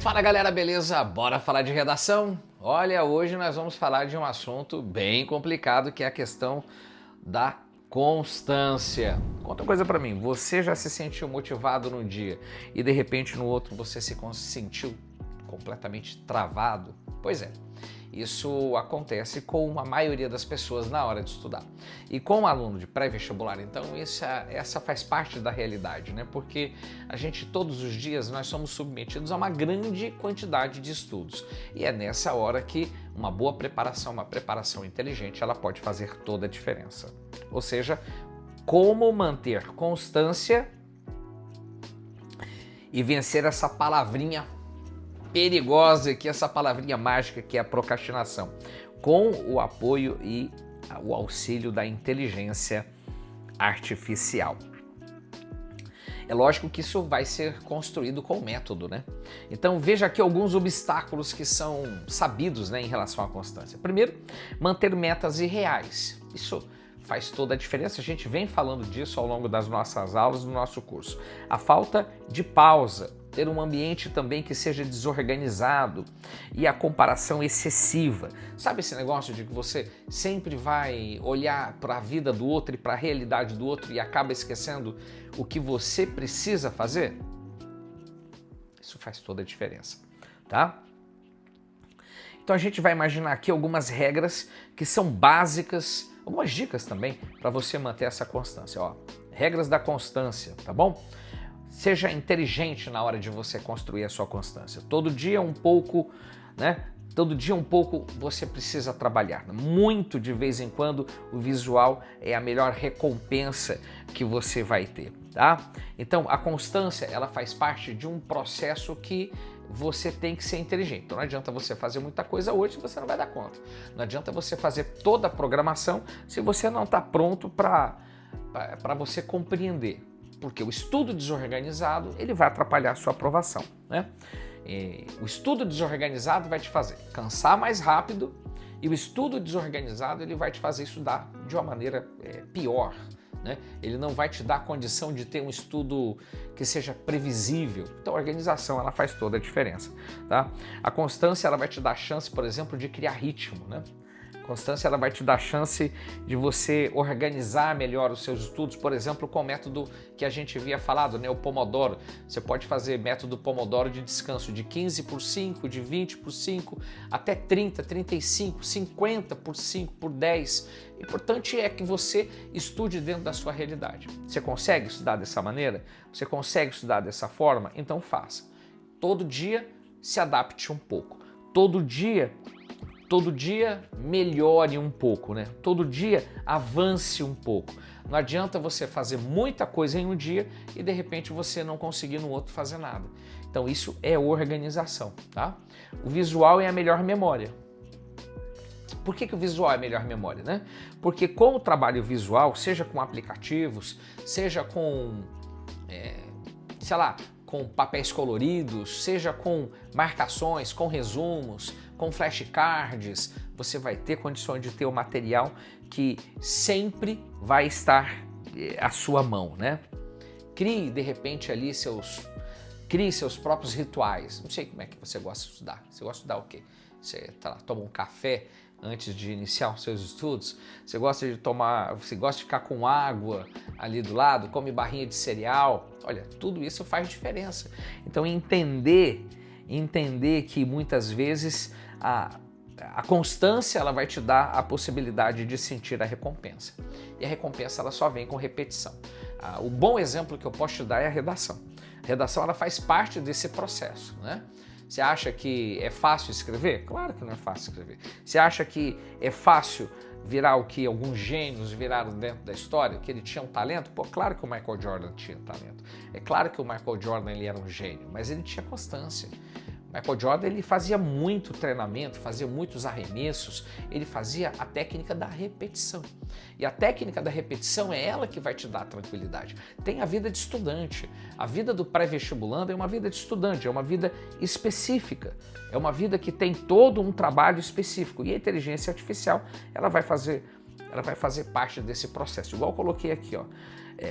Fala galera, beleza? Bora falar de redação? Olha, hoje nós vamos falar de um assunto bem complicado que é a questão da constância. Conta uma coisa pra mim, você já se sentiu motivado num dia e de repente no outro você se sentiu completamente travado? Pois é. Isso acontece com a maioria das pessoas na hora de estudar. E com o aluno de pré-vestibular, então, essa faz parte da realidade, né? Porque a gente, todos os dias, nós somos submetidos a uma grande quantidade de estudos. E é nessa hora que uma boa preparação, uma preparação inteligente, ela pode fazer toda a diferença. Ou seja, como manter constância e vencer essa palavrinha perigosa, que essa palavrinha mágica que é a procrastinação, com o apoio e o auxílio da inteligência artificial. É lógico que isso vai ser construído com método, né? Então veja aqui alguns obstáculos que são sabidos, né, em relação à constância. Primeiro, manter metas irreais. Isso faz toda a diferença, a gente vem falando disso ao longo das nossas aulas, do nosso curso. A falta de pausa, ter um ambiente também que seja desorganizado e a comparação excessiva. Sabe esse negócio de que você sempre vai olhar para a vida do outro e para a realidade do outro e acaba esquecendo o que você precisa fazer? Isso faz toda a diferença, tá? Então a gente vai imaginar aqui algumas regras que são básicas, algumas dicas também para você manter essa constância. Ó, regras da constância, tá bom? Seja inteligente na hora de você construir a sua constância. Todo dia um pouco, né? Todo dia um pouco você precisa trabalhar. Muito de vez em quando o visual é a melhor recompensa que você vai ter, tá? Então a constância, ela faz parte de um processo que você tem que ser inteligente. Então não adianta você fazer muita coisa hoje se você não vai dar conta. Não adianta você fazer toda a programação se você não está pronto para você compreender. Porque o estudo desorganizado, ele vai atrapalhar a sua aprovação, né? O estudo desorganizado vai te fazer cansar mais rápido e o estudo desorganizado, ele vai te fazer estudar de uma maneira pior, né? Ele não vai te dar a condição de ter um estudo que seja previsível. Então a organização, ela faz toda a diferença, tá? A constância, ela vai te dar a chance, por exemplo, de criar ritmo, né? Constância, ela vai te dar a chance de você organizar melhor os seus estudos, por exemplo, com o método que a gente havia falado, né, o Pomodoro. Você pode fazer método Pomodoro de descanso de 15 por 5, de 20 por 5, até 30, 35, 50 por 5, por 10. O importante é que você estude dentro da sua realidade. Você consegue estudar dessa maneira? Você consegue estudar dessa forma? Então faça. Todo dia se adapte um pouco. Todo dia melhore um pouco, né? Todo dia avance um pouco. Não adianta você fazer muita coisa em um dia e de repente você não conseguir no outro fazer nada. Então isso é organização, tá? O visual é a melhor memória. Por que o visual é a melhor memória, né? Porque com o trabalho visual, seja com aplicativos, seja com, sei lá, com papéis coloridos, seja com marcações, com resumos, com flashcards, você vai ter condições de ter o material que sempre vai estar à sua mão, né? Crie, de repente, ali crie seus próprios rituais. Não sei como é que você gosta de estudar. Você gosta de estudar o quê? Você toma um café antes de iniciar os seus estudos? Você gosta de ficar com água ali do lado? Come barrinha de cereal? Olha, tudo isso faz diferença. Então entender que muitas vezes a constância, ela vai te dar a possibilidade de sentir a recompensa. E a recompensa, ela só vem com repetição. O bom exemplo que eu posso te dar é a redação. A redação, ela faz parte desse processo, né? Você acha que é fácil escrever? Claro que não é fácil escrever. Você acha que é fácil virar o que alguns gênios viraram dentro da história? Que ele tinha um talento? Pô, claro que o Michael Jordan tinha talento. É claro que o Michael Jordan, ele era um gênio, mas ele tinha constância. Michael Jordan, ele fazia muito treinamento, fazia muitos arremessos, ele fazia a técnica da repetição. E a técnica da repetição é ela que vai te dar tranquilidade. Tem a vida de estudante. A vida do pré-vestibulando é uma vida de estudante, é uma vida específica. É uma vida que tem todo um trabalho específico. E a inteligência artificial, ela vai fazer parte desse processo. Igual eu coloquei aqui, ó.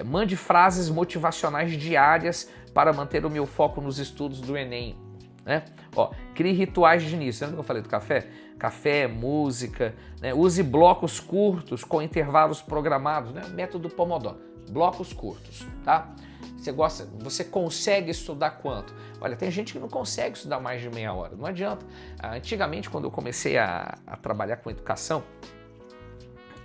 Mande frases motivacionais diárias para manter o meu foco nos estudos do Enem. né? Ó, crie rituais de início. Lembra que eu falei do café? Café, música, né? Use blocos curtos com intervalos programados, né? Método Pomodoro, blocos curtos, tá? Você consegue estudar quanto? Olha, tem gente que não consegue estudar mais de meia hora, não adianta. Antigamente, quando eu comecei a trabalhar com educação,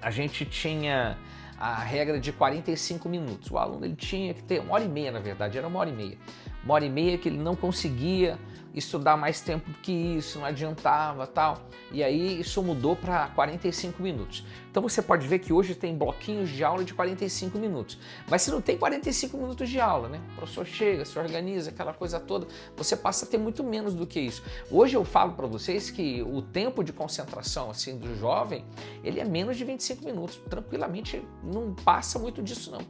a gente tinha a regra de 45 minutos. O aluno ele tinha que ter 1h30, na verdade, era 1h30. 1h30 que ele não conseguia estudar mais tempo do que isso, não adiantava, tal. E aí isso mudou para 45 minutos. Então você pode ver que hoje tem bloquinhos de aula de 45 minutos. Mas se não tem 45 minutos de aula, né? O professor chega, se organiza, aquela coisa toda, você passa a ter muito menos do que isso. Hoje eu falo para vocês que o tempo de concentração assim do jovem, ele é menos de 25 minutos. Tranquilamente não passa muito disso não.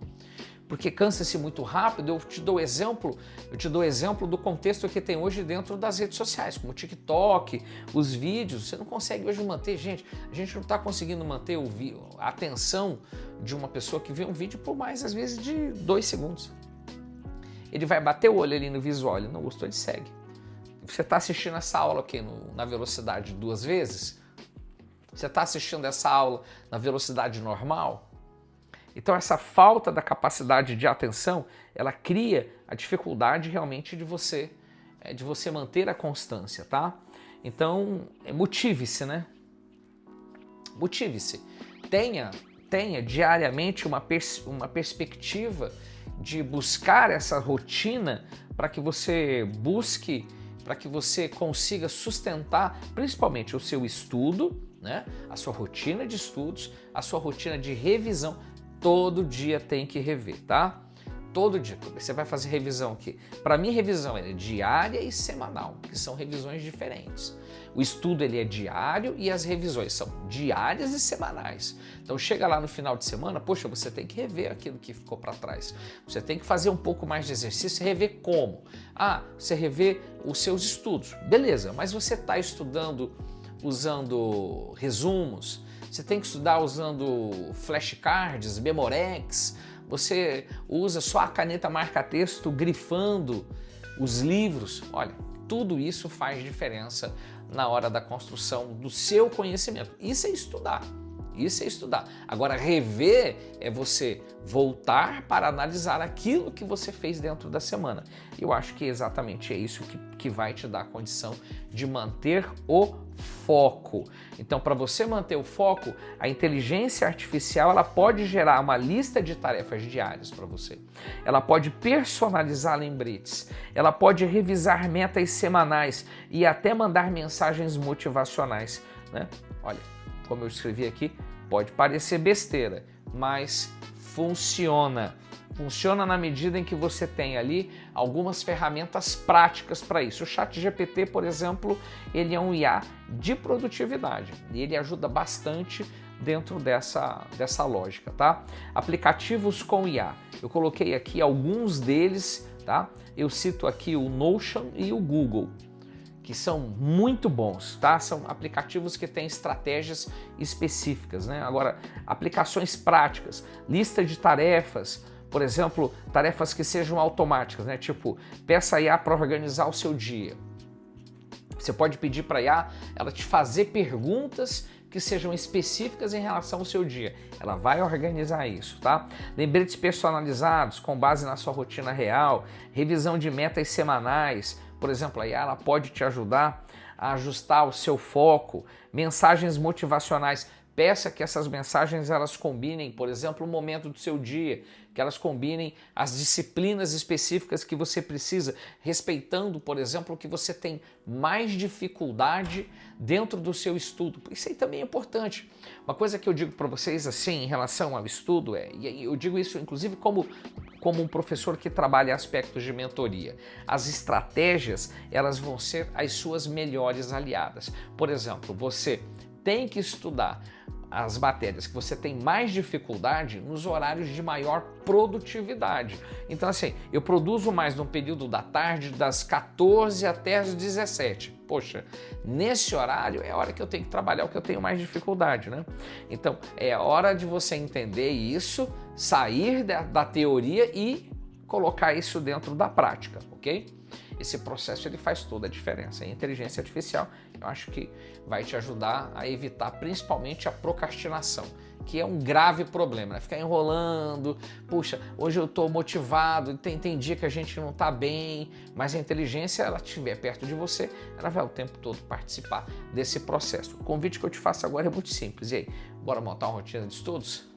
Porque cansa-se muito rápido. Eu te dou exemplo do contexto que tem hoje dentro das redes sociais, como o TikTok, os vídeos. Você não consegue hoje manter, gente, a gente não está conseguindo manter a atenção de uma pessoa que vê um vídeo por mais, às vezes, de 2 segundos. Ele vai bater o olho ali no visual, ele não gostou, ele segue. Você está assistindo essa aula aqui na velocidade 2 vezes? Você está assistindo essa aula na velocidade normal? Então essa falta da capacidade de atenção, ela cria a dificuldade realmente de você manter a constância, tá? Então, motive-se, né? Motive-se. Tenha diariamente uma perspectiva de buscar essa rotina para que você busque, para que você consiga sustentar principalmente o seu estudo, né? A sua rotina de estudos, a sua rotina de revisão. Todo dia tem que rever, tá? Todo dia. Você vai fazer revisão aqui. Para mim, revisão é diária e semanal, que são revisões diferentes. O estudo ele é diário e as revisões são diárias e semanais. Então chega lá no final de semana, poxa, você tem que rever aquilo que ficou para trás. Você tem que fazer um pouco mais de exercício e rever como? Você rever os seus estudos. Beleza, mas você está estudando usando resumos, você tem que estudar usando flashcards, Memorex, você usa só a caneta marca-texto grifando os livros. Olha, tudo isso faz diferença na hora da construção do seu conhecimento. Isso é estudar. Isso é estudar. Agora, rever é você voltar para analisar aquilo que você fez dentro da semana. Eu acho que exatamente é isso que vai te dar a condição de manter o foco. Então, para você manter o foco, a inteligência artificial ela pode gerar uma lista de tarefas diárias para você. Ela pode personalizar lembretes. Ela pode revisar metas semanais e até mandar mensagens motivacionais, né? Olha, como eu escrevi aqui, pode parecer besteira, mas funciona. Funciona na medida em que você tem ali algumas ferramentas práticas para isso. O ChatGPT, por exemplo, ele é um IA de produtividade e ele ajuda bastante dentro dessa lógica, tá? Aplicativos com IA. Eu coloquei aqui alguns deles, tá? Eu cito aqui o Notion e o Google, que são muito bons, tá? São aplicativos que têm estratégias específicas, né? Agora, aplicações práticas, lista de tarefas, por exemplo, tarefas que sejam automáticas, né? Tipo, peça a IA para organizar o seu dia. Você pode pedir para a IA ela te fazer perguntas que sejam específicas em relação ao seu dia. Ela vai organizar isso, tá? Lembretes personalizados com base na sua rotina real, revisão de metas semanais. Por exemplo, a IA ela pode te ajudar a ajustar o seu foco, mensagens motivacionais. Peça que essas mensagens elas combinem, por exemplo, o momento do seu dia, que elas combinem as disciplinas específicas que você precisa, respeitando, por exemplo, que você tem mais dificuldade dentro do seu estudo. Isso aí também é importante. Uma coisa que eu digo para vocês assim em relação ao estudo e eu digo isso inclusive como um professor que trabalha aspectos de mentoria. As estratégias, elas vão ser as suas melhores aliadas. Por exemplo, você tem que estudar as matérias que você tem mais dificuldade nos horários de maior produtividade. Então assim, eu produzo mais no período da tarde, das 14 até as 17. Poxa, nesse horário é a hora que eu tenho que trabalhar o que eu tenho mais dificuldade, né? Então, é hora de você entender isso, sair da teoria e colocar isso dentro da prática, ok? esse processo ele faz toda a diferença. A inteligência artificial, eu acho que vai te ajudar a evitar principalmente a procrastinação, que é um grave problema, né? Ficar enrolando, puxa, hoje eu estou motivado, tem dia que a gente não está bem, mas a inteligência, ela estiver perto de você, ela vai o tempo todo participar desse processo. O convite que eu te faço agora é muito simples. E aí, bora montar uma rotina de estudos?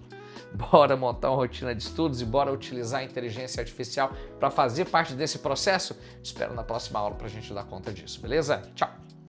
Bora montar uma rotina de estudos e bora utilizar a inteligência artificial para fazer parte desse processo? Te espero na próxima aula para a gente dar conta disso, beleza? Tchau!